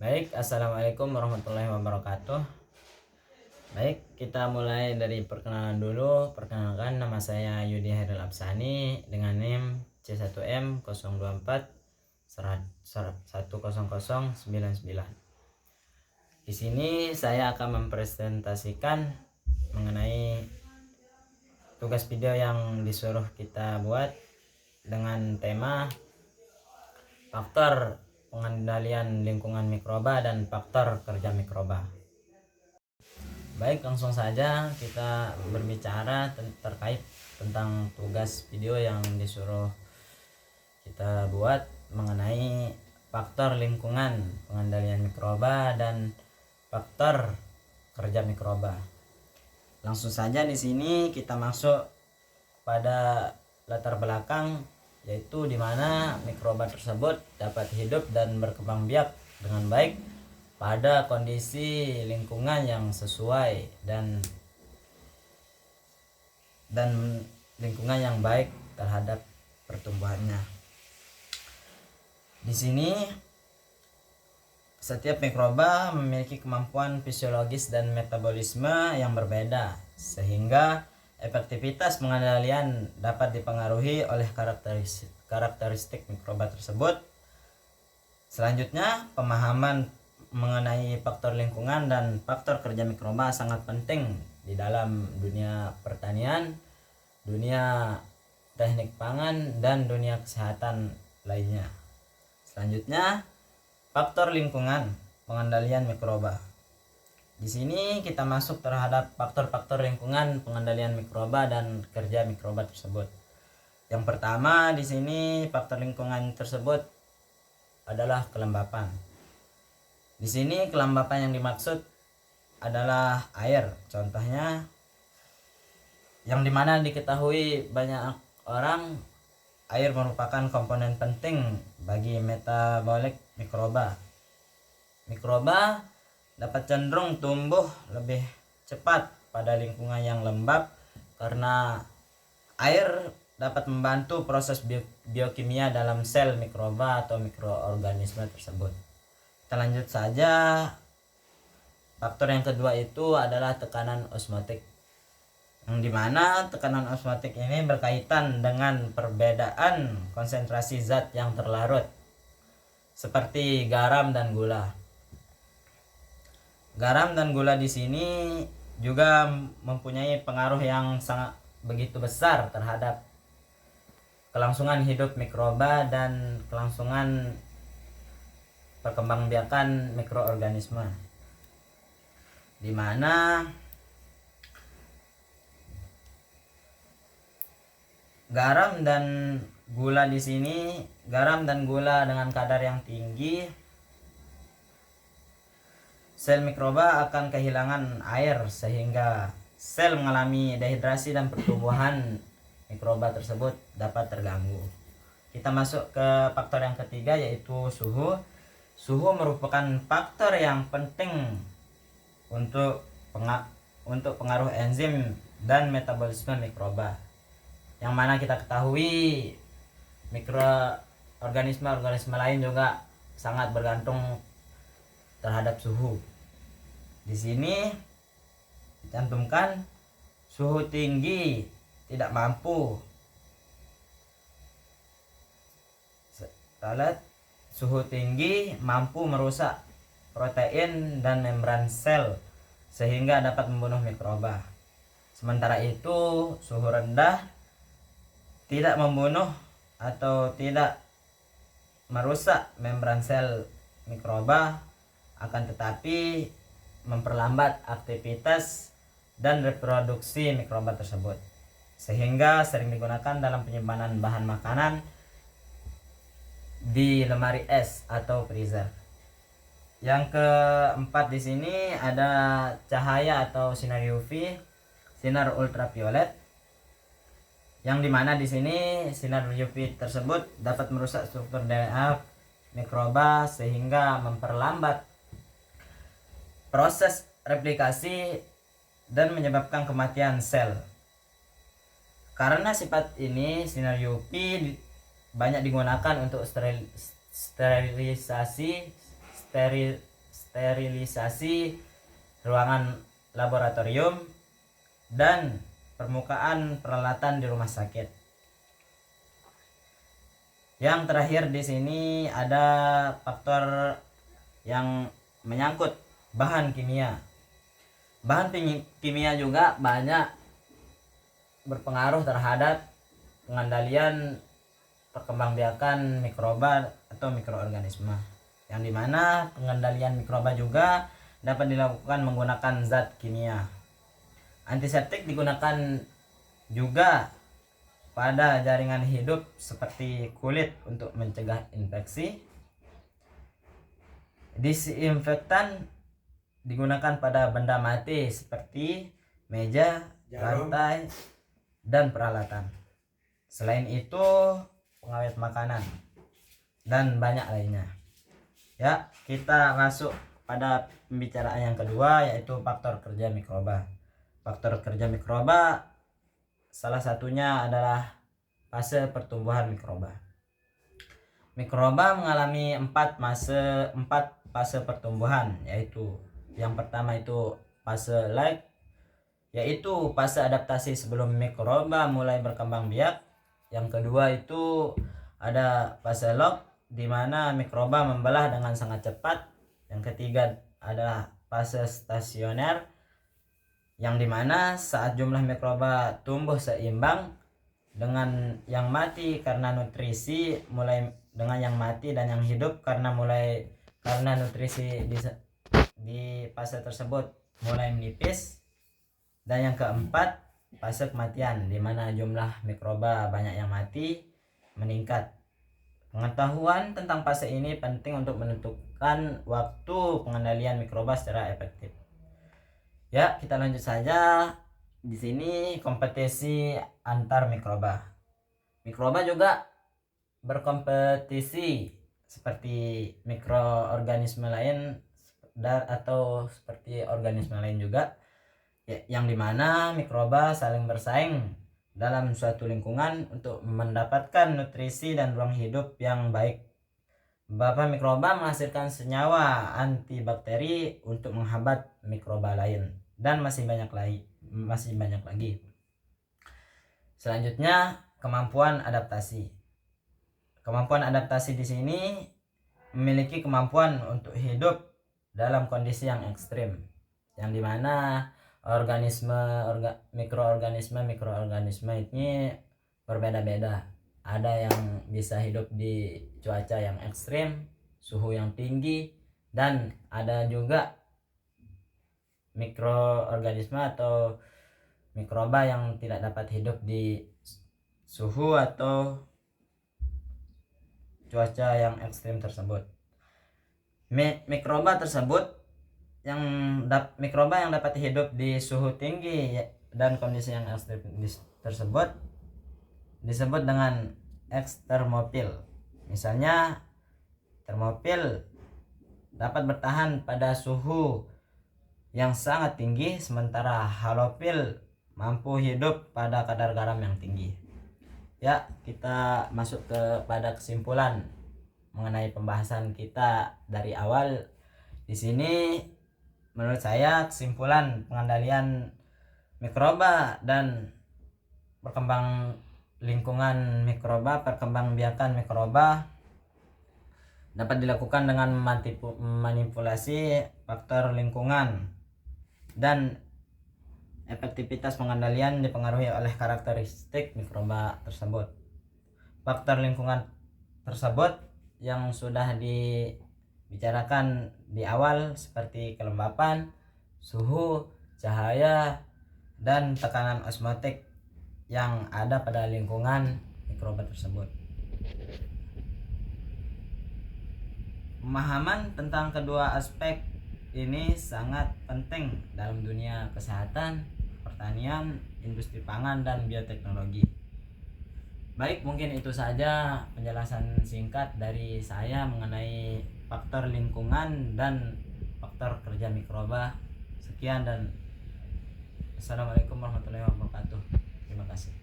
Baik, assalamualaikum warahmatullahi wabarakatuh. Baik, kita mulai dari perkenalan dulu. Perkenalkan, nama saya Yudi Hairil Absani dengan NIM C1M024 10099. Di sini saya akan mempresentasikan mengenai tugas video yang disuruh kita buat dengan tema faktor pengendalian lingkungan mikroba dan faktor kerja mikroba. Baik, langsung saja kita berbicara terkait tentang tugas video yang disuruh kita buat mengenai faktor lingkungan pengendalian mikroba dan faktor kerja mikroba. Langsung saja di sini kita masuk pada latar belakang, yaitu di mana mikroba tersebut dapat hidup dan berkembang biak dengan baik pada kondisi lingkungan yang sesuai dan lingkungan yang baik terhadap pertumbuhannya. Di sini setiap mikroba memiliki kemampuan fisiologis dan metabolisme yang berbeda, sehingga efektivitas pengendalian dapat dipengaruhi oleh karakteristik mikroba tersebut. Selanjutnya, pemahaman mengenai faktor lingkungan dan faktor kerja mikroba sangat penting di dalam dunia pertanian, dunia teknik pangan, dan dunia kesehatan lainnya. Selanjutnya, faktor lingkungan pengendalian mikroba. Di sini kita masuk terhadap faktor-faktor lingkungan pengendalian mikroba dan kerja mikroba tersebut. Yang pertama di sini faktor lingkungan tersebut adalah kelembapan. Di sini kelembapan yang dimaksud adalah air. Contohnya yang dimana diketahui banyak orang, air merupakan komponen penting bagi metabolik mikroba. Mikroba dapat cenderung tumbuh lebih cepat pada lingkungan yang lembab karena air dapat membantu proses biokimia dalam sel mikroba atau mikroorganisme tersebut. Kita lanjut saja. Faktor yang kedua itu adalah tekanan osmotik, yang dimana tekanan osmotik ini berkaitan dengan perbedaan konsentrasi zat yang terlarut seperti garam dan gula. Garam dan gula di sini juga mempunyai pengaruh yang sangat begitu besar terhadap kelangsungan hidup mikroba dan kelangsungan perkembangbiakan mikroorganisme, di mana garam dan gula di sini, garam dan gula dengan kadar yang tinggi, sel mikroba akan kehilangan air sehingga sel mengalami dehidrasi dan pertumbuhan mikroba tersebut dapat terganggu. Kita masuk ke faktor yang ketiga, yaitu suhu. Suhu merupakan faktor yang penting untuk pengaruh enzim dan metabolisme mikroba, yang mana kita ketahui mikroorganisme lain juga sangat bergantung terhadap suhu. Di sini dicantumkan suhu tinggi tidak mampu. Suhu tinggi mampu merusak protein dan membran sel sehingga dapat membunuh mikroba. Sementara itu, suhu rendah tidak membunuh atau tidak merusak membran sel mikroba, akan tetapi memperlambat aktivitas dan reproduksi mikroba tersebut, sehingga sering digunakan dalam penyimpanan bahan makanan di lemari es atau freezer. Yang keempat di sini ada cahaya atau sinar UV, sinar ultraviolet, yang dimana di sini sinar UV tersebut dapat merusak struktur DNA mikroba sehingga memperlambat proses replikasi dan menyebabkan kematian sel. Karena sifat ini, sinar UV banyak digunakan untuk sterilisasi sterilisasi ruangan laboratorium, dan permukaan peralatan di rumah sakit. Yang terakhir di sini ada faktor yang menyangkut bahan kimia. Bahan kimia juga banyak berpengaruh terhadap pengendalian perkembangbiakan mikroba atau mikroorganisme, yang dimana pengendalian mikroba juga dapat dilakukan menggunakan zat kimia. Antiseptik digunakan juga pada jaringan hidup seperti kulit untuk mencegah infeksi. Disinfektan digunakan pada benda mati seperti meja, lantai, dan peralatan. Selain itu, pengawet makanan dan banyak lainnya. Ya, kita masuk pada pembicaraan yang kedua, yaitu faktor kerja mikroba. Faktor kerja mikroba salah satunya adalah fase pertumbuhan mikroba. Mikroba mengalami 4 fase pertumbuhan, yaitu yang pertama itu fase life, yaitu fase adaptasi sebelum mikroba mulai berkembang biak. Yang kedua itu ada fase log, di mana mikroba membelah dengan sangat cepat. Yang ketiga adalah fase stasioner, yang dimana saat jumlah mikroba tumbuh seimbang dengan yang mati karena nutrisi dengan yang mati dan yang hidup karena nutrisi di fase tersebut mulai menipis. Dan yang keempat, fase kematian, di mana jumlah mikroba banyak yang mati meningkat. Pengetahuan tentang fase ini penting untuk menentukan waktu pengendalian mikroba secara efektif. Ya, kita lanjut saja. Di sini kompetisi antar mikroba. Mikroba juga berkompetisi seperti mikroorganisme lain atau seperti organisme lain juga, yang dimana mikroba saling bersaing dalam suatu lingkungan untuk mendapatkan nutrisi dan ruang hidup yang baik. Beberapa mikroba menghasilkan senyawa antibakteri untuk menghambat mikroba lain, dan masih banyak lagi. Selanjutnya, kemampuan adaptasi. Kemampuan adaptasi di sini memiliki kemampuan untuk hidup dalam kondisi yang ekstrim, yang dimana mikroorganisme ini berbeda-beda. Ada yang bisa hidup di cuaca yang ekstrim, suhu yang tinggi, dan ada juga mikroorganisme atau mikroba yang tidak dapat hidup di suhu atau cuaca yang ekstrim tersebut. Mikroba yang dapat hidup di suhu tinggi dan kondisi yang ekstrim tersebut disebut dengan ekstermofil. Misalnya, termofil dapat bertahan pada suhu yang sangat tinggi, sementara halofil mampu hidup pada kadar garam yang tinggi. Ya, kita masuk pada kesimpulan mengenai pembahasan kita dari awal. Di sini menurut saya kesimpulan pengendalian mikroba dan perkembangbiakan mikroba dapat dilakukan dengan manipulasi faktor lingkungan, dan efektivitas pengendalian dipengaruhi oleh karakteristik mikroba tersebut. Faktor lingkungan tersebut yang sudah dibicarakan di awal seperti kelembapan, suhu, cahaya, dan tekanan osmotik yang ada pada lingkungan mikroba tersebut. Pemahaman tentang kedua aspek ini sangat penting dalam dunia kesehatan, pertanian, industri pangan, dan bioteknologi. Baik, mungkin itu saja penjelasan singkat dari saya mengenai faktor lingkungan dan faktor kerja mikroba. Sekian dan Assalamualaikum warahmatullahi wabarakatuh. Terima kasih.